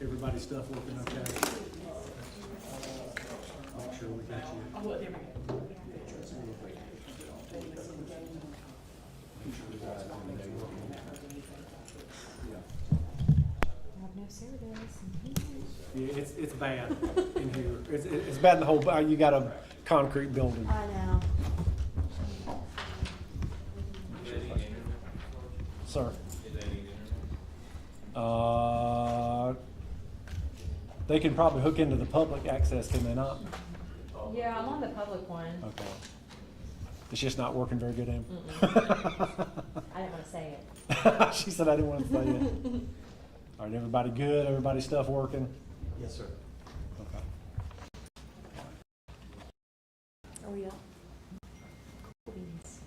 Everybody's stuff working okay? Make sure we got you. Oh, well, there we go. I have no service. Yeah, it's bad in here. It's bad in the whole, you got a concrete building. I know. Sir. They can probably hook into the public access, can they not? Yeah, I'm on the public one. Okay. It's just not working very good, Em? I didn't want to say it. She said I didn't want to say it. All right, everybody good? Everybody stuff working? Yes, sir. Okay. Are we up? Cool beans.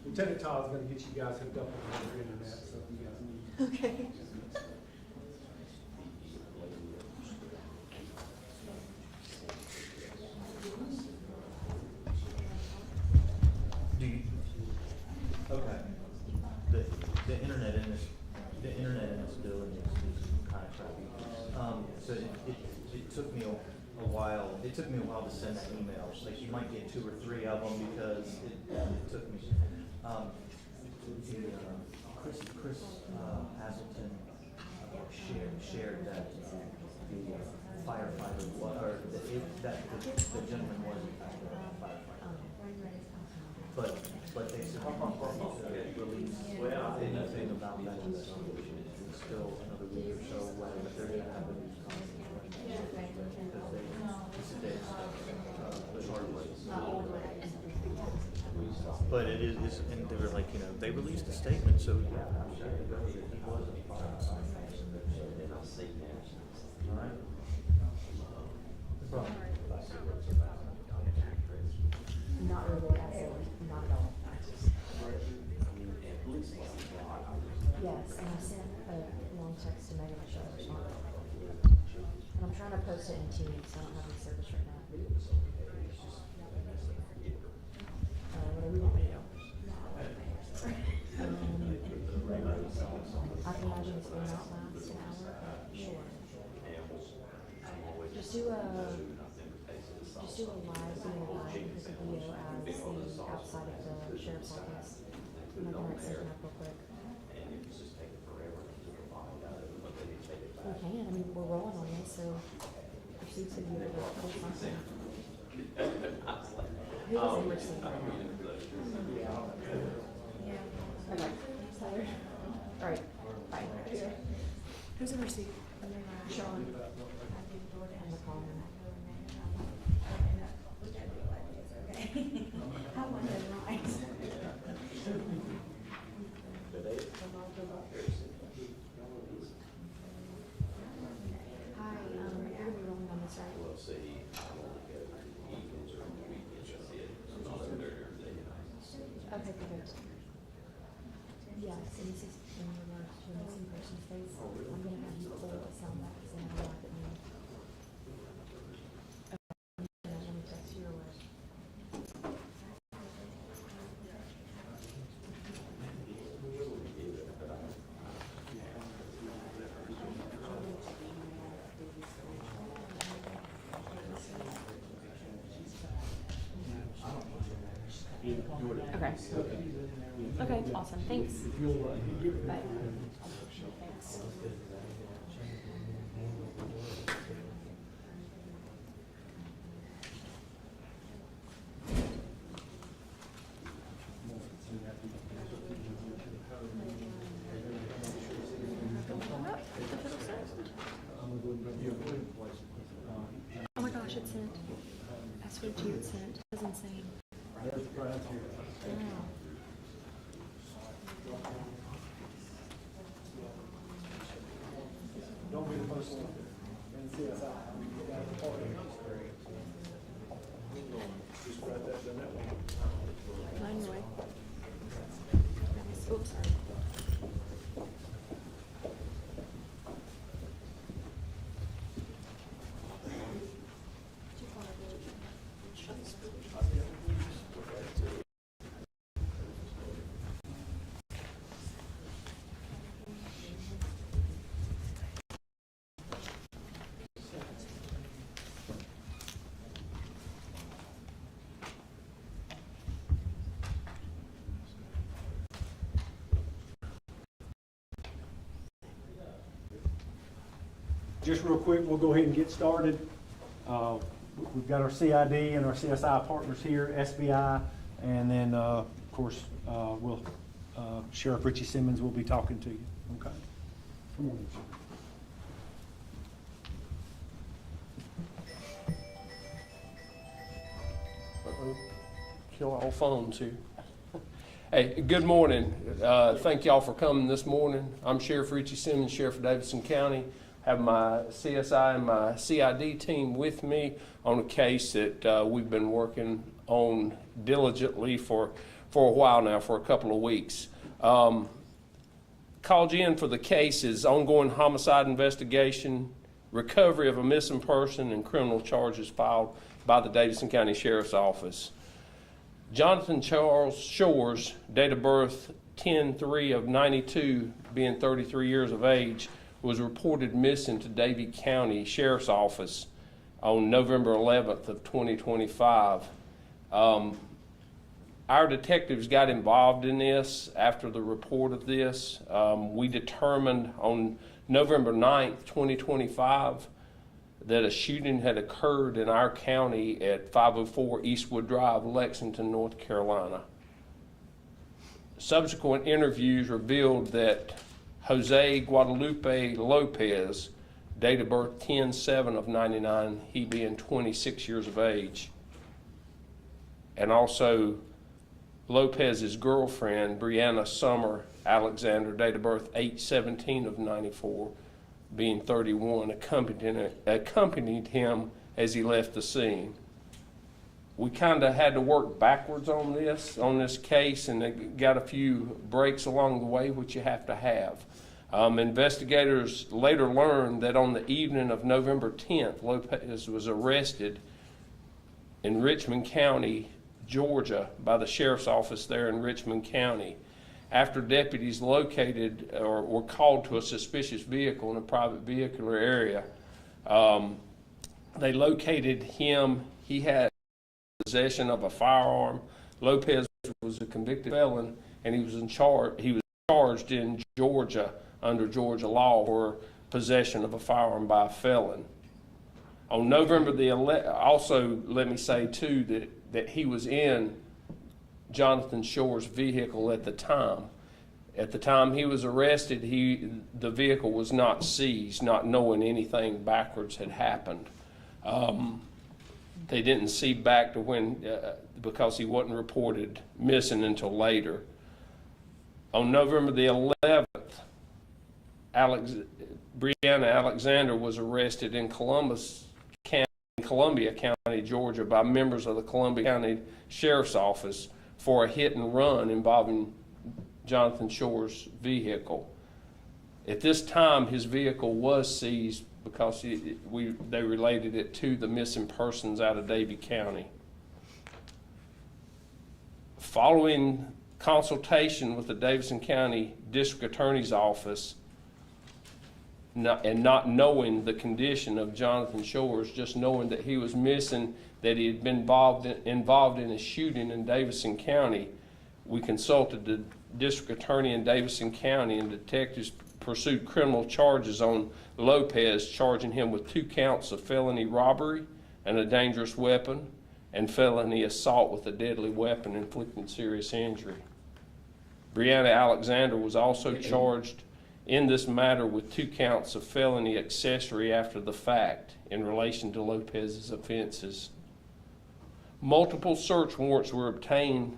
Lieutenant Todd's gonna get you guys hooked up on the internet, so if you guys need. Okay. Do you? Okay. The internet in this building is kind of crappy. So it took me a while. It took me a while to send that email. Like you might get 2 or 3 of them because it took me. Chris Hazelton shared that the firefighter or the gentleman was a firefighter. But they said release anything about that investigation. It's still another week or so away, but they're going to have a news conference because they the hard way. But it is, and they were like, they released a statement, so yeah, I'm sure he was a firefighter. All right. No problem. Not really, absolutely, not at all. Yes, and I sent a long text to Megan, I should have responded. And I'm trying to post it in Teams, so I don't have any service right now. What do we want to do? I can imagine it's going out last an hour. Sure. Just do a live video with the video as the outside of the sheriff's office. I'm gonna write something up real quick. We can, I mean, we're rolling on this, so proceed to the video to pull something. Who is in receipt right now? Okay. All right, bye. Who's in receipt? Sean. And the caller. How long is it? Hi, you're gonna be rolling on this, right? Okay, perfect. Yes, and this is in regards to a missing person space. I'm gonna have you pull the sound back because I have a lot of me. Okay, let me text you or what? Okay. Okay, awesome. Thanks. Bye. Thanks. Oh my gosh, it's sent. I swear to you, it's sent. That's insane. Wow. Don't be the first one. And see us out. Mine way. just real quick, we'll go ahead and get started. We've got our CID and our CSI partners here, SBI, and then, of course, Sheriff Richie Simmons will be talking to you. Okay. Come on. Kill all phones here. Hey, good morning. Thank y'all for coming this morning. I'm Sheriff Richie Simmons, Sheriff of Davidson County. Have my CSI and my CID team with me on a case that we've been working on diligently for a while now, for a couple of weeks. Called you in for the case is ongoing homicide investigation, recovery of a missing person, and criminal charges filed by the Davidson County Sheriff's Office. Jonathan Charles Shores, date of birth 10/3 of 92, being 33 years of age, was reported missing to Davie County Sheriff's Office on November 11th of 2025. Our detectives got involved in this after the report of this. We determined on November 9th, 2025, that a shooting had occurred in our county at 504 Eastwood Drive, Lexington, North Carolina. Subsequent interviews revealed that Jose Guadalupe Lopez, date of birth 10/7 of 99, he being 26 years of age, and also Lopez's girlfriend, Brianna Summer Alexander, date of birth 8/17 of 94, being 31, accompanied him as he left the scene. We kind of had to work backwards on this case, and got a few breaks along the way, which you have to have. Investigators later learned that on the evening of November 10th, Lopez was arrested in Richmond County, Georgia, by the sheriff's office there in Richmond County, after deputies located or were called to a suspicious vehicle in a private vehicular area. They located him. He had possession of a firearm. Lopez was a convicted felon, and he was charged in Georgia under Georgia law for possession of a firearm by a felon. On November the 11th, also let me say too that he was in Jonathan Shore's vehicle at the time. At the time he was arrested, the vehicle was not seized, not knowing anything backwards had happened. They didn't see back to when, because he wasn't reported missing until later. On November the 11th, Brianna Alexander was arrested in Columbia County, Georgia, by members of the Columbia County Sheriff's Office for a hit and run involving Jonathan Shore's vehicle. At this time, his vehicle was seized because they related it to the missing persons out of Davie County. Following consultation with the Davidson County District Attorney's Office, and not knowing the condition of Jonathan Shores, just knowing that he was missing, that he had been involved in a shooting in Davidson County, we consulted the district attorney in Davidson County, and detectives pursued criminal charges on Lopez, charging him with 2 counts of felony robbery and a dangerous weapon, and felony assault with a deadly weapon inflicting serious injury. Brianna Alexander was also charged in this matter with 2 counts of felony accessory after the fact in relation to Lopez's offenses. Multiple search warrants were obtained,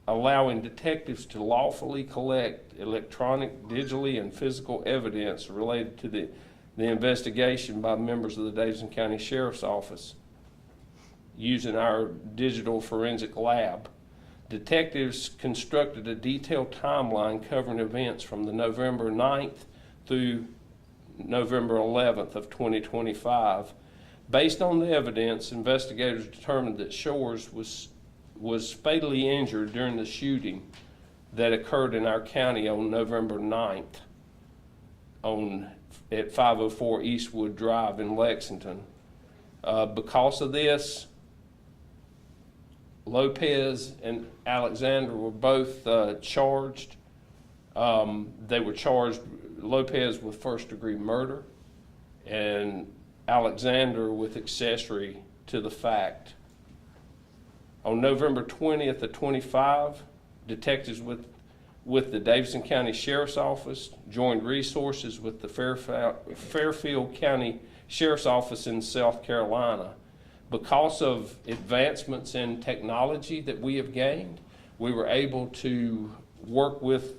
allowing detectives to lawfully collect electronic, digitally, and physical evidence related to the investigation by members of the Davidson County Sheriff's Office using our digital forensic lab. Detectives constructed a detailed timeline covering events from the November 9th through November 11th of 2025. Based on the evidence, investigators determined that Shores was fatally injured during the shooting that occurred in our county on November 9th at 504 Eastwood Drive in Lexington. Because of this, Lopez and Alexander were both charged. They were charged, Lopez with first-degree murder, and Alexander with accessory to the fact. On November 20th of 25, detectives with the Davidson County Sheriff's Office joined resources with the Fairfield County Sheriff's Office in South Carolina. Because of advancements in technology that we have gained, we were able to work with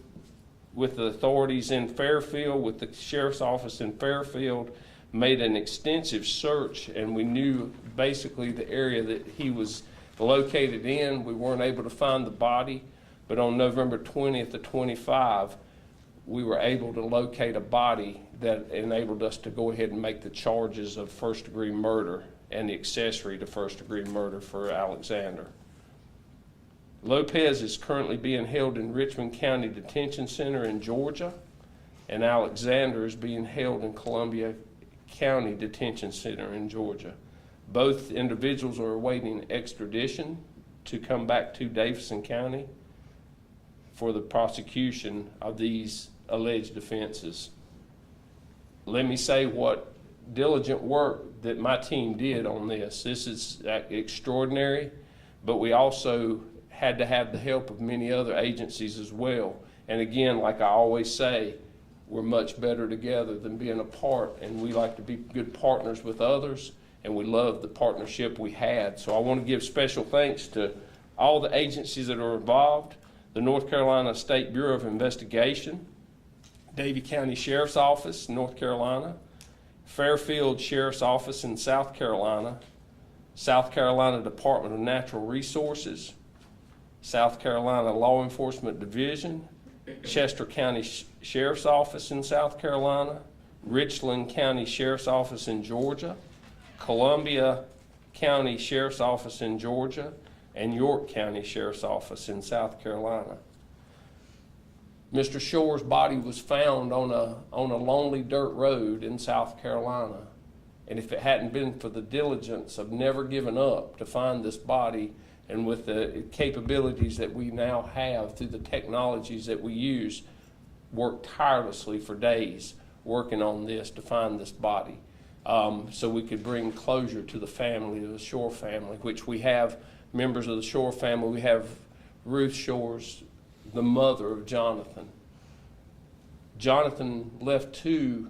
the authorities in Fairfield, with the Sheriff's Office in Fairfield, made an extensive search, and we knew basically the area that he was located in. We weren't able to find the body, but on November 20th to 25, we were able to locate a body that enabled us to go ahead and make the charges of first-degree murder and the accessory to first-degree murder for Alexander. Lopez is currently being held in Richmond County Detention Center in Georgia, and Alexander is being held in Columbia County Detention Center in Georgia. Both individuals are awaiting extradition to come back to Davidson County for the prosecution of these alleged offenses. Let me say what diligent work that my team did on this. This is extraordinary, but we also had to have the help of many other agencies as well. And again, like I always say, we're much better together than being apart, and we like to be good partners with others, and we love the partnership we had. So I want to give special thanks to all the agencies that are involved: the North Carolina State Bureau of Investigation, Davie County Sheriff's Office, North Carolina, Fairfield Sheriff's Office in South Carolina, South Carolina Department of Natural Resources, South Carolina Law Enforcement Division, Chester County Sheriff's Office in South Carolina, Richland County Sheriff's Office in Georgia, Columbia County Sheriff's Office in Georgia, and York County Sheriff's Office in South Carolina. Mr. Shore's body was found on a lonely dirt road in South Carolina. And if it hadn't been for the diligence of never giving up to find this body, and with the capabilities that we now have through the technologies that we use, worked tirelessly for days working on this to find this body, so we could bring closure to the family, the Shore family, which we have members of the Shore family. We have Ruth Shore's, the mother of Jonathan. Jonathan left 2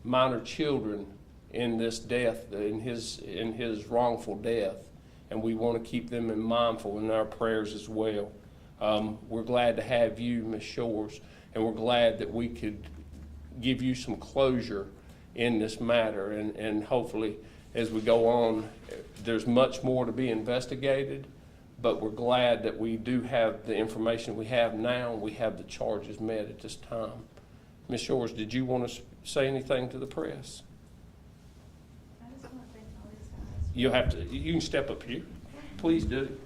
minor children in this death, in his wrongful death, and we want to keep them in mindful in our prayers as well. We're glad to have you, Ms. Shores, and we're glad that we could give you some closure in this matter, and hopefully as we go on, there's much more to be investigated, but we're glad that we do have the information we have now. We have the charges met at this time. Ms. Shores, did you want to say anything to the press? I just want to thank all these guys. You can step up here. Please do.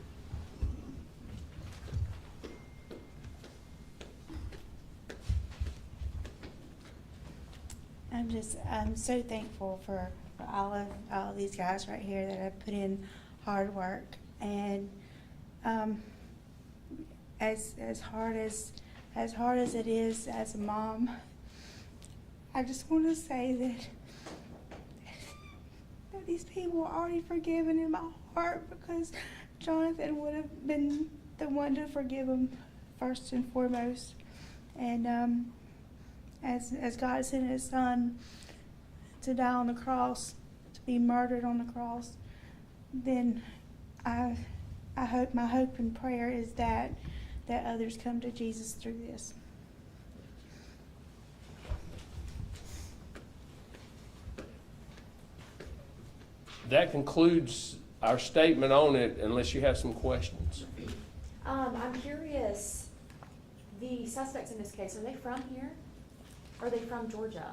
I'm so thankful for all of these guys right here that have put in hard work, and as hard as it is as a mom, I just want to say that these people are already forgiven in my heart, because Jonathan would have been the one to forgive them first and foremost. And as God sent His Son to die on the cross, to be murdered on the cross, then my hope and prayer is that others come to Jesus through this. That concludes our statement on it, unless you have some questions. I'm curious, the suspects in this case, are they from here? Or are they from Georgia?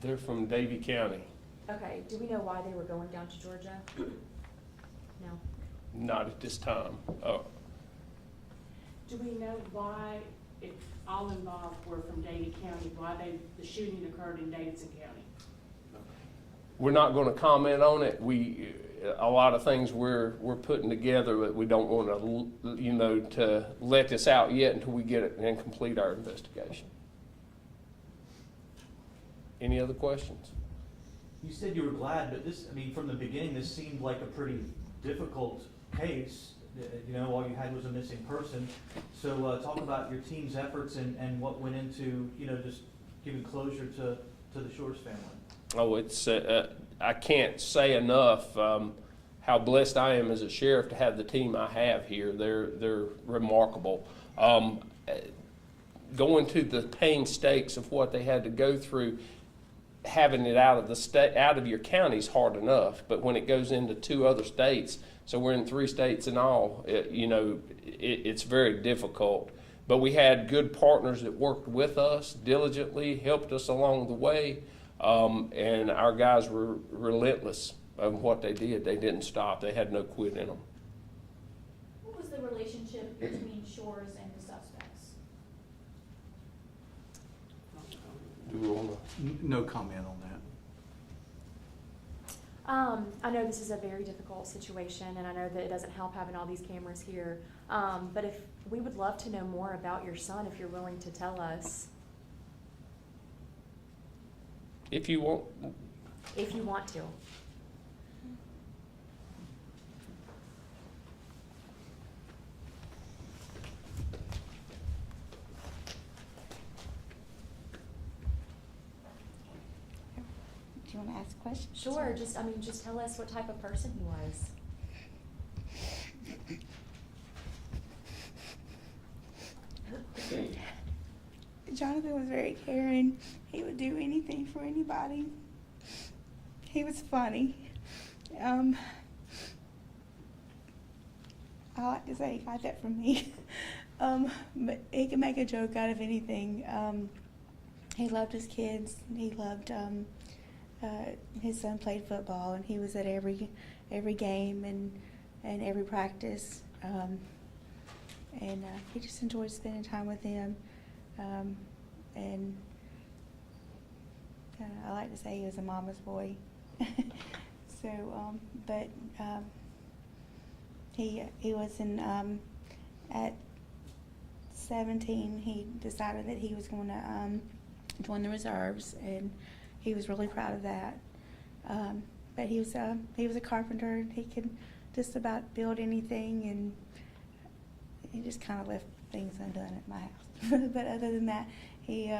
They're from Davie County. Okay, do we know why they were going down to Georgia? No. Not at this time. Do we know why, if all involved were from Davie County, why the shooting occurred in Davidson County? We're not going to comment on it. A lot of things we're putting together, but we don't want to, to let this out yet until we get it and complete our investigation. Any other questions? You said you were glad, but this, I mean, from the beginning, this seemed like a pretty difficult case. You know, all you had was a missing person. So talk about your team's efforts and what went into, you know, just giving closure to the Shores family. Oh, it's, I can't say enough how blessed I am as a sheriff to have the team I have here. They're remarkable. Going to the painstaking of what they had to go through, having it out of the state, out of your county is hard enough, but when it goes into 2 other states, so we're in 3 states in all, it's very difficult. But we had good partners that worked with us diligently, helped us along the way, and our guys were relentless of what they did. They didn't stop. They had no quit in them. What was the relationship between Shores and the suspects? Do we wanna? No comment on that. I know this is a very difficult situation, and I know that it doesn't help having all these cameras here. But if we would love to know more about your son, if you're willing to tell us, If you want. if you want to. Do you want to ask questions? Sure, just tell us what type of person he was. Jonathan was very caring. He would do anything for anybody. He was funny. I like to say he got that from me. But he could make a joke out of anything. He loved his kids. He loved his son played football, and he was at every game and every practice. And he just enjoyed spending time with them. And I like to say he was a mama's boy. So, but he was in at 17. He decided that he was going to join the reserves, and he was really proud of that. But he was a carpenter. He could just about build anything, and he just kind of left things undone at my house. But other than that, he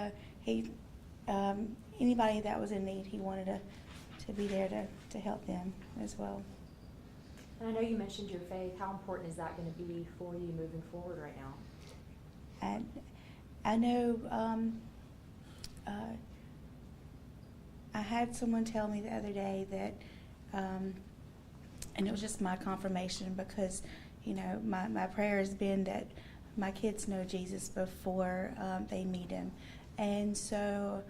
anybody that was in need, he wanted to be there to help them as well. And I know you mentioned your faith. How important is that going to be for you moving forward right now? And I know I had someone tell me the other day that, and it was just my confirmation, because, you know, my prayer has been that my kids know Jesus before they meet him. And so,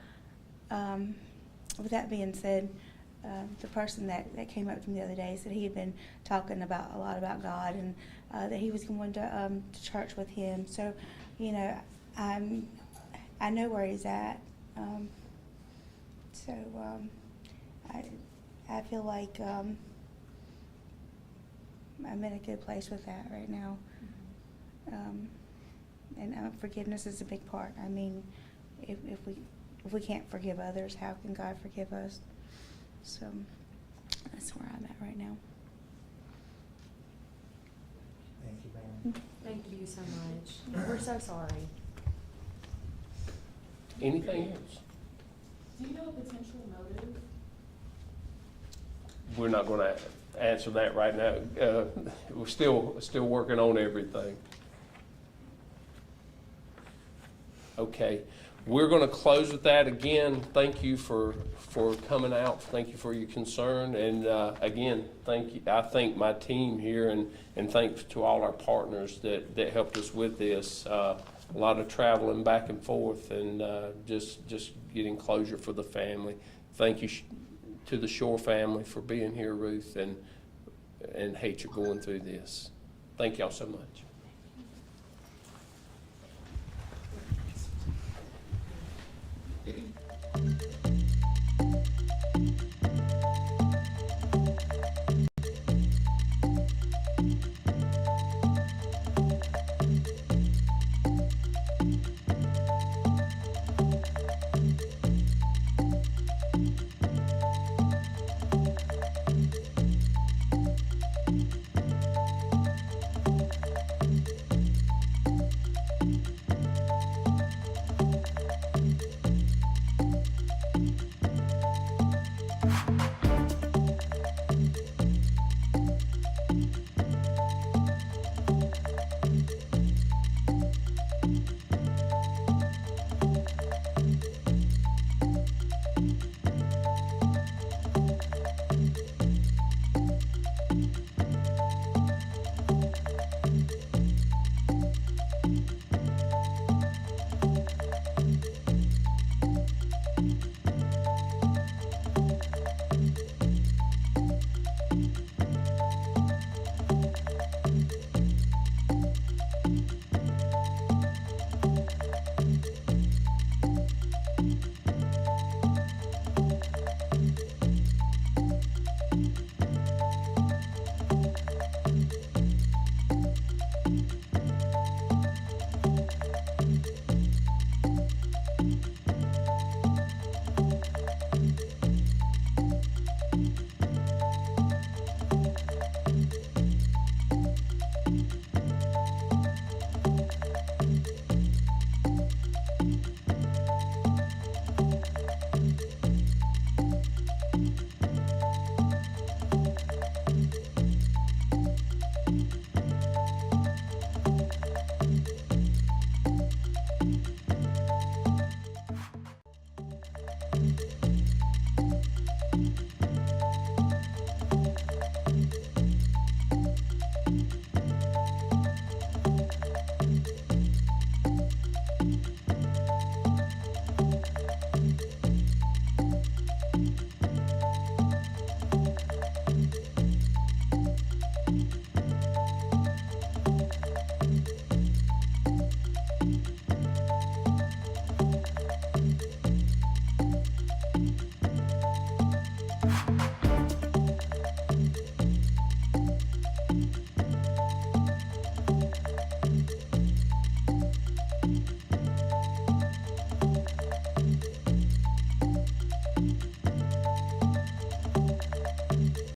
with that being said, the person that came up to me the other day said he had been talking a lot about God, and that he was going to church with him. So, you know, I know where he's at. So I feel like I'm in a good place with that right now. And forgiveness is a big part. I mean, if we can't forgive others, how can God forgive us? So that's where I'm at right now. Thank you, ma'am. Thank you so much. We're so sorry. Anything else? Do you know a potential motive? We're not going to answer that right now. We're still working on everything. Okay, we're going to close with that again. Thank you for coming out. Thank you for your concern, and again, thank you. I thank my team here, and thanks to all our partners that helped us with this. A lot of traveling back and forth, and just getting closure for the family. Thank you to the Shore family for being here, Ruth, and hate you're going through this. Thank y'all so much.